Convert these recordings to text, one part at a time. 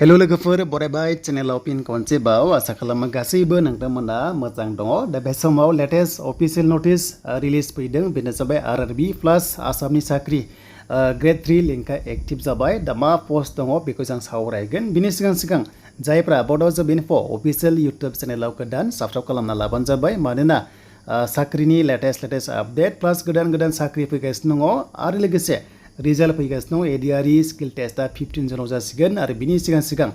Hello लोगोफोर बरायबाय चेनेलाव pin खनसेबाव आसा खालामो गासैबो नोंथांमोना मोजां दङ दा बे समाव लेटेस्ट अफिशियल नोटिस रिलीज फैदों बेनो जाबाय आरआरबी प्लस आसामनि साख्रि ग्रेड 3 लिंकआ एक्टिभ जाबाय दा मा पोस्ट दङ बेखौ जों सावरायगोन बिनि सिगां जायफ्रा बड' जब इनफो अफिशियल इउट्युब चेनेलाव गोदान साबस्क्राइब खालामना लाबानो जाबाय मानोना साख्रिनि लेटेस्ट आपडेट प्लस गोदान साख्रि फैगासिनो दङ आरो लोगोसे रिजाल्ट फैगासिनो दं एडिआरइ स्किल टेस्टआ 15 जुनाव जासिगोन आरो बिनि सिगां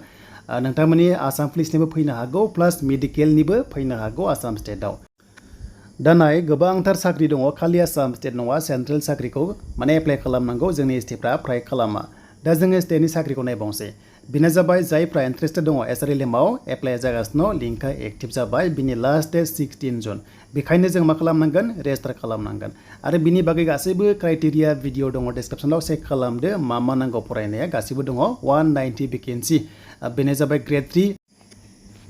नोंथांमोननि आसाम पुलिसनिबो फैनो हागौ प्लास मेडिकेलनिबो फैनो हागौ आसाम स्टेटआव दा नाय गोबांथार साख्रि दङ खालि आसाम स्टेट नङा सेन्ट्रेल साख्रिखौ माने एप्लाइ खालामनांगौ जोंनि स्टेटफ्रा फ्राय खालामा दा जोङो स्टेटनि साख्रिखौ नायबावनोसै बेनो जाबाय जायफ्रा इन्ट्रेस्टेड दङ ASRLM आव एप्लाइ जागासिनो लिंकआ एक्टिभ जाबाय बिनि लास्ट डेट 16 जुन बेखायनो जों मा खालामनांगोन रेजिस्टार खालामनांगोन आरो बिनि बागै गासैबो क्राइटेरिया भिडिअ दङ डिस्क्रिप्शनाव चेक खालामदो मा नांगौ फरायनाया गासैबो दङ 190 भेकेन्सि बेनो जाबाय ग्रेड 3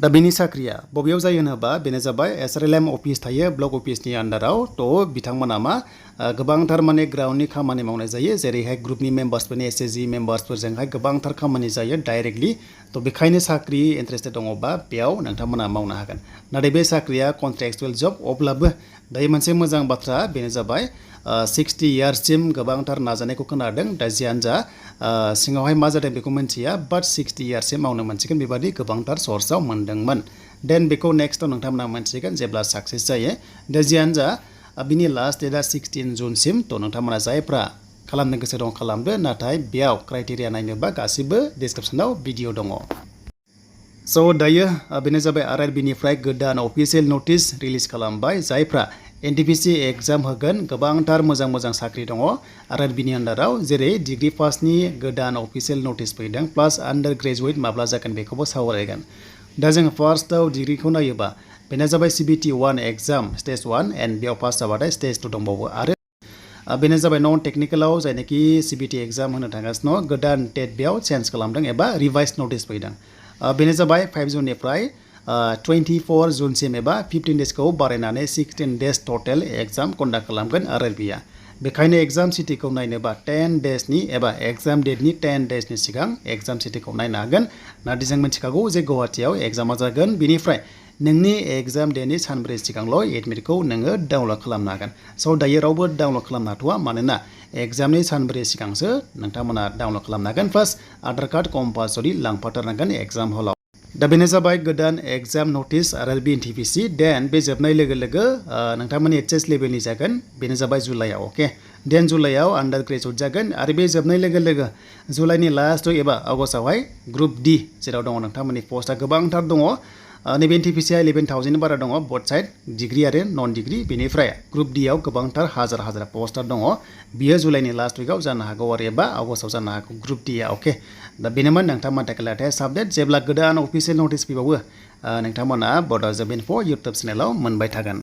दा बेनि साख्रिया बबेयाव जायो होनोबा बेनो जाबाय ASRLM अफिस थायो ब्लक अफिसनि आन्डाराव थ' बिथांमोना मा गोबांथार माने ग्राउन्डनि खामानि मावनाय जायो जेरैहाय ग्रुपनि मेम्बार्सफोरनि एसएसजि मेम्बार्सफोरजोंहाय गोबांथार खामानि जायो डाइरेक्टलि थ' बेखायनो साख्रि इन्ट्रेस्टेड दङबा बेयाव नोंथांमोना मावनो हागोन नाथाय बे साख्रिया कन्ट्रेक्चुवेल जब अब्लाबो दायो मोनसे मोजां बाथ्रा बेनो जाबाय 60 इयार्ससिम गोबांथार नाजानायखौ खोनादों दा जियानो जा सिङावहाय मा जादों बेखौ मिन्थिया बाट 60 इयार्ससिम मावनो मोनसिगोन बेबादि गोबांथार सर्सआव मोनदोंमोन देन बेखौ नेक्स्टआव नोंथांमोना मोनसिगोन जेब्ला साक्सेस जायो दा जियानो जा बिनि लास्ट डेटआ 16 जुनसिम थ' नोंथांमोना जायफ्रा खालामनो गोसो दं खालामदो नाथाय बेयाव क्राइटेरिया नायनोबा गासिबो डिस्क्रिप्शनाव भिडिअ दङ स' दायो बेनो जाबाय आरआरबिनिफ्राय गोदान अफिशियेल नोटिस रिलिज खालामबाय जायफ्रा NTPC एग्जाम होगोन गोबांथार मोजां साख्रि दङ आरआरबिनि आन्डाराव जेरै डिग्री पासनि गोदान अफिशियेल नोटिस फैदों प्लास आन्डार ग्रेजुवेट माब्ला जागोन बेखौबो सावरायगोन दा जों फार्स्टआव डिग्रीखौ नायोबा बेनो जाबाय CBT 1 एग्जाम स्टेज 1 एन्ड बेयाव पास जाबाथाय स्टेज 2 दंबावो आरो बेनो जाबाय नन टेक्निकेलाव जायनाखि CBT एग्जाम होनो थांगासिनो गोदान टेट बेयाव चेन्ज खालामदों एबा रिभाइस नोटिस फैदों बेनो जाबाय 5 जुननिफ्राय 24 जुनसिम एबा 15 डेजखौ बारायनानै 16 डेज टटेल एग्जाम कन्डाक्ट खालामगोन आरआरबिया बेखायनो एग्जाम सिटिखौ नायनोबा 10 डेजनि एबा एग्जाम डेटनि 10 डेजनि सिगां एग्जाम सिटिखौ नायनो हागोन नाथाय जों मिथिखागौ जे गुवाहाटीआव एग्जामा जागोन बिनिफ्राय नोंनि एग्जाम डेटनि सानब्रै सिगांल' एडमिटखौ नोङो डाउनलड खालामनो हागोन स' दायो रावबो डाउनलड खालामनो हाथ'वा मानोना एग्जामनि सानब्रै सिगांसो नोंथांमोना डाउनलड खालामनो हागोन प्लास आधार कार्ड कम्पालसरि लांफाथारनांगोन एग्जाम हलाव दा बेनो जाबाय गोदान एग्जाम नोटिस आरआरबी NTPC देन बे जोबनाय लोगो नोंथांमोननि HS लेभेलनि जागोन बेनो जाबाय जुलाइआव अके देन जुलाइआव आन्डार ग्रेजुवेट जागोन आरो बे जोबनाय लोगो जुलाइनि लास्ट एबा आगस्टआवहाय ग्रुप D जेराव दङ नोंथांमोननि पस्टआ गोबांथार दङ नैबे NTPC 11,000 बारा दङ बोथ साइड डिग्री आरो नन डिग्री बेनिफ्राय ग्रुप D आव गोबांथार हाजार पस्टार दङ बियो जुलाइनि लास्ट उइकआव जानो हागौ आरो एबा आगस्टआव जानो हागौ ग्रुप D आ अके दा बेनोमोन नोंथांमोननि थाखाय लेटेस्ट आपडेट जेब्ला गोदान अफिशियेल नोटिस फैबावो नोंथांमोना बड' जब इनफो इउट्युब चेनेलाव मोनबाय थागोन